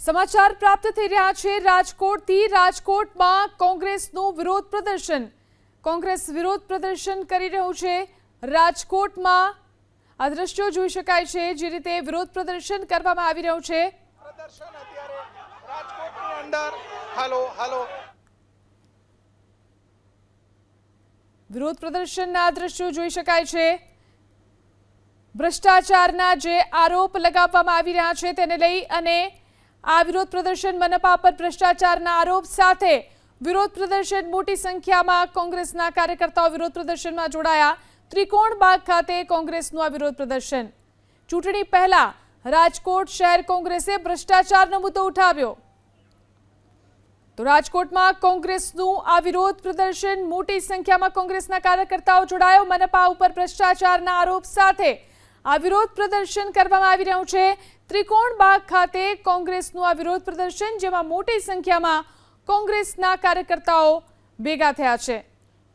સમાચાર પ્રાપ્ત થઈ રહ્યા છે રાજકોટથી। રાજકોટમાં કોંગ્રેસનું વિરોધ પ્રદર્શન। કોંગ્રેસ વિરોધ પ્રદર્શન કરી રહ્યું છે। રાજકોટમાં આ દ્રશ્યો જોઈ શકાય છે, જે રીતે વિરોધ પ્રદર્શન કરવામાં આવી રહ્યું છે। વિરોધ પ્રદર્શનના દ્રશ્યો જોઈ શકાય છે। ભ્રષ્ટાચારના જે આરોપ લગાવવામાં આવી રહ્યા છે તેને લઈ અને આ વિરોધ પ્રદર્શન મનપા પર ભ્રષ્ટાચારના આરોપ સાથે વિરોધ પ્રદર્શન મોટી સંખ્યામાં કોંગ્રેસના કાર્યકર્તાઓ વિરોધ પ્રદર્શનમાં જોડાયા। ત્રિકોણબાગ ખાતે કોંગ્રેસનું આ વિરોધ પ્રદર્શન। ચૂંટણી પહેલા રાજકોટ શહેર કોંગ્રેસે ભ્રષ્ટાચારનો મુદ્દો ઉઠાવ્યો, તો રાજકોટમાં કોંગ્રેસનું આ વિરોધ પ્રદર્શન મોટી સંખ્યામાં કોંગ્રેસના કાર્યકર્તાઓ જોડાયો। મનપા ઉપર ભ્રષ્ટાચારના આરોપ સાથે આ વિરોધ પ્રદર્શન કરવામાં આવી રહ્યું છે। ત્રિકોણબાગ ખાતે કોંગ્રેસનું આ વિરોધ પ્રદર્શન, જેમાં મોટી સંખ્યામાં કોંગ્રેસના કાર્યકર્તાઓ ભેગા થયા છે।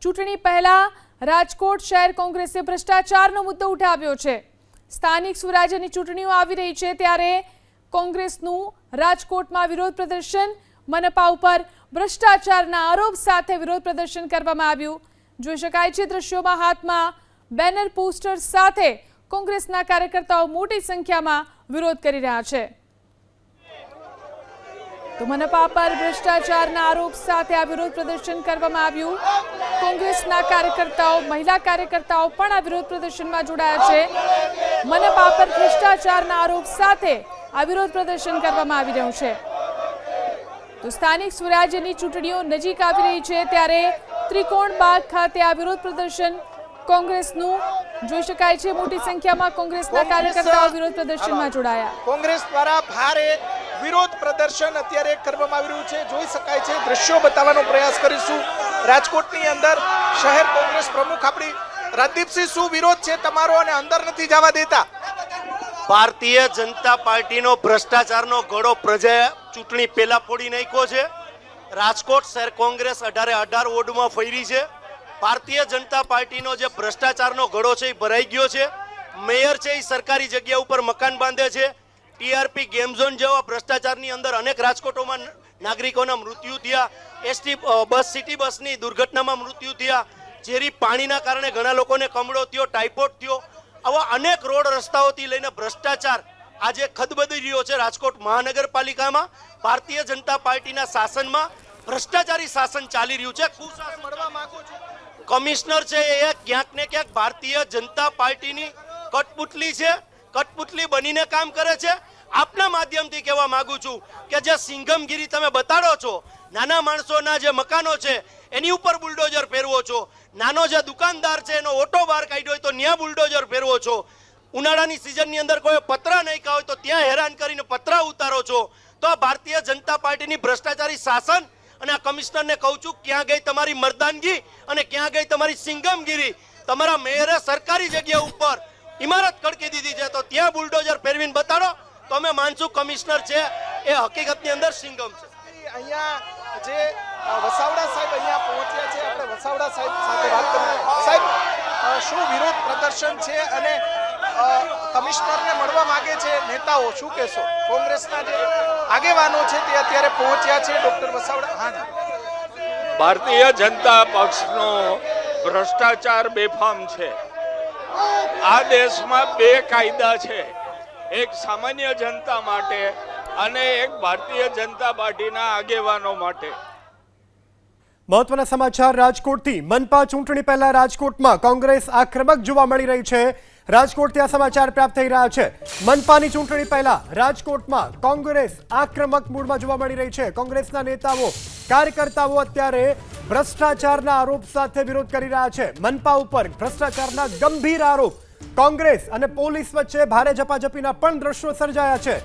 ચૂંટણી પહેલા રાજકોટ શહેર કોંગ્રેસે ભ્રષ્ટાચારનો મુદ્દો ઉઠાવ્યો છે। સ્થાનિક સ્વરાજ્યની ચૂંટણીઓ આવી રહી છે, ત્યારે કોંગ્રેસનું રાજકોટમાં વિરોધ પ્રદર્શન, મનપા ઉપર ભ્રષ્ટાચારના આરોપ સાથે વિરોધ પ્રદર્શન કરવામાં આવ્યું। જોઈ શકાય છે દ્રશ્યોમાં હાથમાં બેનર પોસ્ટર સાથે કોંગ્રેસના કાર્યકર્તાઓ મોટી સંખ્યામાં વિરોધ કરી રહ્યા છે। તો મનપા પર ભ્રષ્ટાચારના આરોપ સાથે આ વિરોધ પ્રદર્શન કરવામાં આવ્યું। કોંગ્રેસના કાર્યકર્તાઓ, મહિલા કાર્યકર્તાઓ પણ આ વિરોધ પ્રદર્શનમાં જોડાયા છે। મનપા પર ભ્રષ્ટાચારના આરોપ સાથે આ વિરોધ પ્રદર્શન કરવામાં આવી રહ્યું છે। તો સ્થાનિક સ્વરાજ્યની ચૂંટણીઓ નજીક આવી રહી છે, ત્યારે ત્રિકોણબાગ ખાતે આ વિરોધ પ્રદર્શન કોંગ્રેસનું જોઈ શકાય છે। મોટી સંખ્યામાં કોંગ્રેસના કાર્યકર્તાઓ વિરોધ પ્રદર્શનમાં જોડાયા। કોંગ્રેસ દ્વારા ભારે વિરોધ પ્રદર્શન અત્યારે કરવામાં આવી રહ્યું છે। જોઈ શકાય છે, દ્રશ્યો બતાવવાનો પ્રયાસ કરીશું। રાજકોટની અંદર શહેર કોંગ્રેસ પ્રમુખ આપણી રાજદીપસિંહ, શું વિરોધ છે તમારો અને અંદર નથી જવા દેતા? ભારતીય જનતા પાર્ટીનો ભ્રષ્ટાચારનો ગળો પ્રજાએ ચૂંટણી પહેલા ફોડી નાખ્યો છે। રાજકોટ શહેર કોંગ્રેસ 18 વોર્ડમાં ફેરી છે। ભારતીય જનતા પાર્ટીનો જે ભ્રષ્ટાચારનો ગળો છે એ ભરાઈ ગયો છે। મેયર છે એ સરકારી જગ્યા ઉપર મકાન બાંધે છે। ટીઆરપી ગેમ ઝોન જેવા ભ્રષ્ટાચારની અંદર અનેક રાજકોટોમાં નાગરિકોના મૃત્યુ થયા। એસટી બસ, સિટી બસની દુર્ઘટનામાં મૃત્યુ થયા। ઝેરી પાણીના કારણે ઘણા લોકોને કમળો થયો, ટાઇફોઇડ થયો। આવા અનેક રોડ રસ્તાઓથી લઈને ભ્રષ્ટાચાર આજે ખદબદી રહ્યો છે। રાજકોટ મહાનગરપાલિકામાં ભારતીય જનતા પાર્ટીના શાસનમાં ભ્રષ્ટાચારી શાસન ચાલી રહ્યું છે। કુશાસન મળવા માંગુ છું। કમિશનર છે એ ક્યાંક ને ક્યાંક ભારતીય જનતા પાર્ટીની કઠપુતલી છે, કઠપુતલી બનીને કામ કરે છે। આપના માધ્યમથી કહેવા માંગુ છું કે જે સિંઘમગીરી તમે બતાડો છો, નાના માણસોના જે મકાનો છે એની ઉપર બુલડોઝર ફેરવો છો, નાનો જે દુકાનદાર છે એનો ઓટો બહાર કાઢ્યો હોય તો ત્યાં બુલડોઝર ફેરવો છો, ઉનાળાની સિઝનની અંદર કોઈ પતરા નહીં ખાય તો ત્યાં હેરાન કરીને પતરા ઉતારો છો। તો આ ભારતીય જનતા પાર્ટીની ભ્રષ્ટાચારી શાસન અને આ કમિશનરને કહું છું, ક્યાં ગઈ તમારી મર્દાનગી અને ક્યાં ગઈ તમારી સિંઘમગીરી? તમારા મેયરે સરકારી જગ્યા ઉપર ઇમારત કડકી દીધી છે, તો ત્યાં બુલડોઝર ફેરવીને બતાડો તો અમે માનશું કમિશનર છે એ હકીકતની અંદર સિંઘમ છે। અહીંયા જે વસાવડા સાહેબ અહીંયા પહોંચ્યા છે, આપણે વસાવડા સાહેબ સાથે વાત કરીએ। સાહેબ, શું વિરોધ પ્રદર્શન છે અને કમિશનરને મળવા માંગે છે નેતાઓ, શું કહેશો? કોંગ્રેસના જે આગેવાનો છે તે અત્યારે પહોંચ્યા છે। ડોક્ટર વસાવડા, હા, ભારતીય જનતા પક્ષનો ભ્રષ્ટાચાર બેફામ છે। આ દેશમાં બે કાયદા છે, એક સામાન્ય જનતા માટે અને એક ભારતીય જનતા પાર્ટીના આગેવાનો માટે। મહત્વના સમાચાર રાજકોટથી। મનપા ચૂંટણી પહેલા રાજકોટમાં કોંગ્રેસ આક્રમક જોવા મળી રહી છે। રાજકોટથી આ સમાચાર પ્રાપ્ત થઈ રહ્યા છે। મનપાની ચૂંટણી પહેલા રાજકોટમાં કોંગ્રેસ આક્રમક મૂડમાં જોવા મળી રહી છે। કોંગ્રેસના નેતાઓ, કાર્યકર્તાઓ અત્યારે ભ્રષ્ટાચારના આરોપ સાથે વિરોધ કરી રહ્યા છે। મનપા ઉપર ભ્રષ્ટાચારના ગંભીર આરોપ, કોંગ્રેસ અને પોલીસ વચ્ચે ભારે ઝપાઝપીના પણ દ્રશ્યો સર્જાયા છે।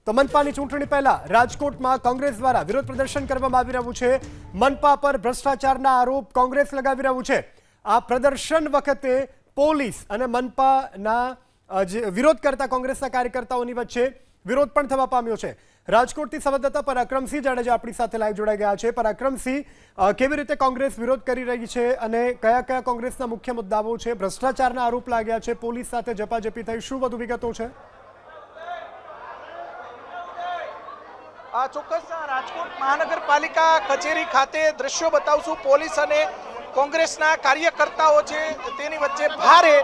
તો મનપાની ચૂંટણી પહેલા રાજકોટમાં કોંગ્રેસ દ્વારા વિરોધ પ્રદર્શન કરવામાં આવી રહ્યું છે। મનપા પર ભ્રષ્ટાચારના આરોપ કોંગ્રેસ લગાવી રહ્યું છે। આ પ્રદર્શન વખતે પોલીસ અને મનપાના જે વિરોધ કરતા કોંગ્રેસના કાર્યકર્તાઓની વચ્ચે વિરોધ પણ થવા પામ્યો છે। રાજકોટથી સંવાદદાતા પરાક્રમસિંહ જાડેજા આપણી સાથે લાઈવ જોડાઈ ગયા છે। પરાક્રમસિંહ, કેવી રીતે કોંગ્રેસ વિરોધ કરી રહી છે અને કયા કયા કોંગ્રેસના મુખ્ય મુદ્દાઓ છે? ભ્રષ્ટાચારના આરોપ લાગ્યા છે, પોલીસ સાથે ઝપાઝપી થઈ, શું વધુ વિગતો છે? ચોક્કસ રાજકોટ મહાનગરપાલિકા કચેરી ખાતે દ્રશ્યો બતાવશું. પોલીસ અને કોંગ્રેસના કાર્યકર્તાઓ છે તેની વચ્ચે ભારે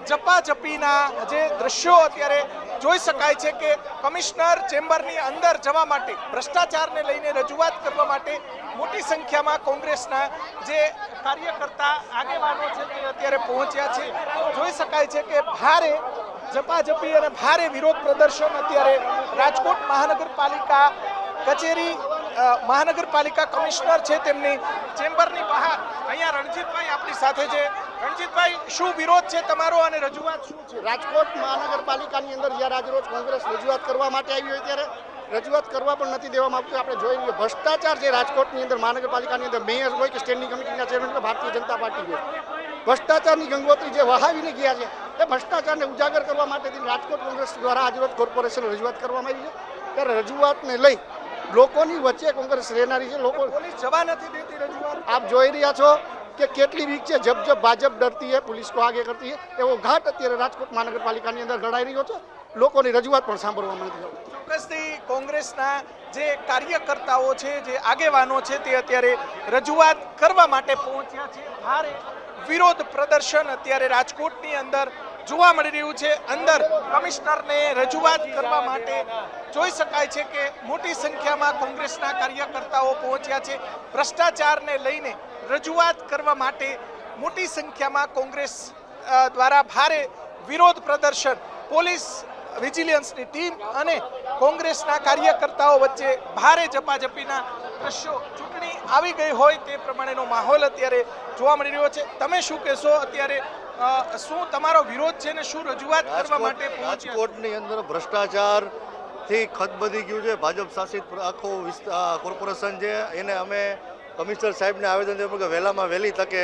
ઝપાઝપીના જે દ્રશ્યો અત્યારે જોઈ શકાય છે કે કમિશનર ચેમ્બરની અંદર જવા માટે, ભ્રષ્ટાચારને લઈને રજૂઆત કરવા માટે મોટી સંખ્યામાં કોંગ્રેસના જે કાર્યકર્તા આગેવાનો છે તે અત્યારે પહોંચ્યા છે. જોઈ શકાય છે કે ભારે ઝપાઝપી અને ભારે વિરોધ પ્રદર્શન અત્યારે રાજકોટ મહાનગરપાલિકા કચેરી, મહાનગરપાલિકા કમિશનર છે તેમની ચેમ્બરની બહાર. અહીંયા રણજીતભાઈ આપણી સાથે છે. રણજીતભાઈ, શું વિરોધ છે તમારો અને રજૂઆત શું છે? રાજકોટ મહાનગરપાલિકાની અંદર જ્યારે આજરોજ કોંગ્રેસ રજૂઆત કરવા માટે આવી હોય ત્યારે રજૂઆત કરવા પણ નથી દેવામાં આવતું. આપણે જોઈ લઈએ ભ્રષ્ટાચાર જે રાજકોટની અંદર મહાનગરપાલિકાની અંદર મેયર હોય કે સ્ટેન્ડિંગ કમિટીના ચેરમેન કે ભારતીય જનતા પાર્ટી હોય, ભ્રષ્ટાચારની ગંગોત્રી જે વહાવીને ગયા છે એ ભ્રષ્ટાચારને ઉજાગર કરવા માટેથી રાજકોટ કોંગ્રેસ દ્વારા આજરોજ કોર્પોરેશન રજૂઆત કરવામાં આવી છે. ત્યારે રજૂઆતને લઈ લોકોની વચ્ચે કોંગ્રેસ રહેનારી છે. લોકો પોલીસ જવા નથી દેતી રજૂઆત. આપ જોઈ રહ્યા છો કે કેટલી વીક છે. જબ જબ ભાજપ ડરતી है पुलिस को आगे करती है એવો ઘાટ અત્યારે રાજકોટ મહાનગરપાલિકાની અંદર ઘડાઈ રહ્યો છે. લોકોની રજૂઆત પણ સાંભળવામાં નથી આવતી. ચોક્કસથી કોંગ્રેસના જે કાર્યકર્તાઓ છે, જે આગેવાનો છે તે અત્યારે રજૂઆત કરવા માટે પહોંચ્યા છે. ભારે વિરોધ પ્રદર્શન અત્યારે રાજકોટની અંદર જોવા મળી રહ્યું છે. અંદર કમિશનરને રજૂઆત કરવા માટે જોઈ શકાય છે કે મોટી સંખ્યામાં કોંગ્રેસના કાર્યકર્તાઓ પહોંચ્યા છે. ભ્રષ્ટાચારને લઈને રજૂઆત કરવા માટે મોટી સંખ્યામાં કોંગ્રેસ દ્વારા ભારે વિરોધ પ્રદર્શન, પોલીસ વિજિલન્સની ટીમ અને કોંગ્રેસના કાર્યકર્તાઓ વચ્ચે ભારે ઝપાઝપીના દ્રશ્યો. ચૂંટણી આવી ગઈ હોય તે પ્રમાણેનો માહોલ અત્યારે જોવા મળી રહ્યો છે. તમે શું કહેશો અત્યારે? શું તમારો વિરોધ છે ને શું રજૂઆત કરવા માટે પહોંચ્યા? રાજકોટની અંદર ભ્રષ્ટાચારથી ખતબદી ગયું છે. ભાજપ શાસિત આખો કોર્પોરેશન છે. એને અમે કમિશનર સાહેબને આવેદન આપ્યું કે વહેલામાં વહેલી તકે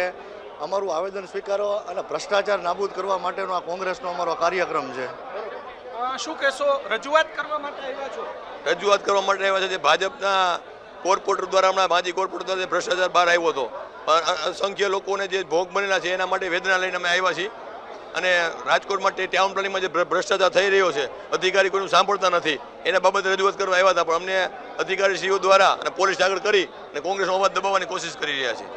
અમારું આવેદન સ્વીકારો અને ભ્રષ્ટાચાર નાબૂદ કરવા માટેનો આ કોંગ્રેસનો અમારો કાર્યક્રમ છે. શું કહેશો? રજૂઆત કરવા માટે આવ્યા છો? રજૂઆત કરવા માટે આવ્યા છે. જે ભાજપના કોર્પોરેટર દ્વારા, હમણાં માજી કોર્પોરેટર દ્વારા ભ્રષ્ટાચાર બહાર આવ્યો હતો, અસંખ્ય લોકોને જે ભોગ બનેલા છે એના માટે વેદના લઈને અમે આવ્યા છીએ. અને રાજકોટમાં ટાઉન પ્લાનિંગમાં જે ભ્રષ્ટાચાર થઈ રહ્યો છે, અધિકારી કોઈનું સાંભળતા નથી, એના બાબતે રજૂઆત કરવા આવ્યા હતા. પણ અમને અધિકારીશ્રીઓ દ્વારા અને પોલીસ આગળ કરી અને કોંગ્રેસનો અવાજ દબાવવાની કોશિશ કરી રહ્યા છે.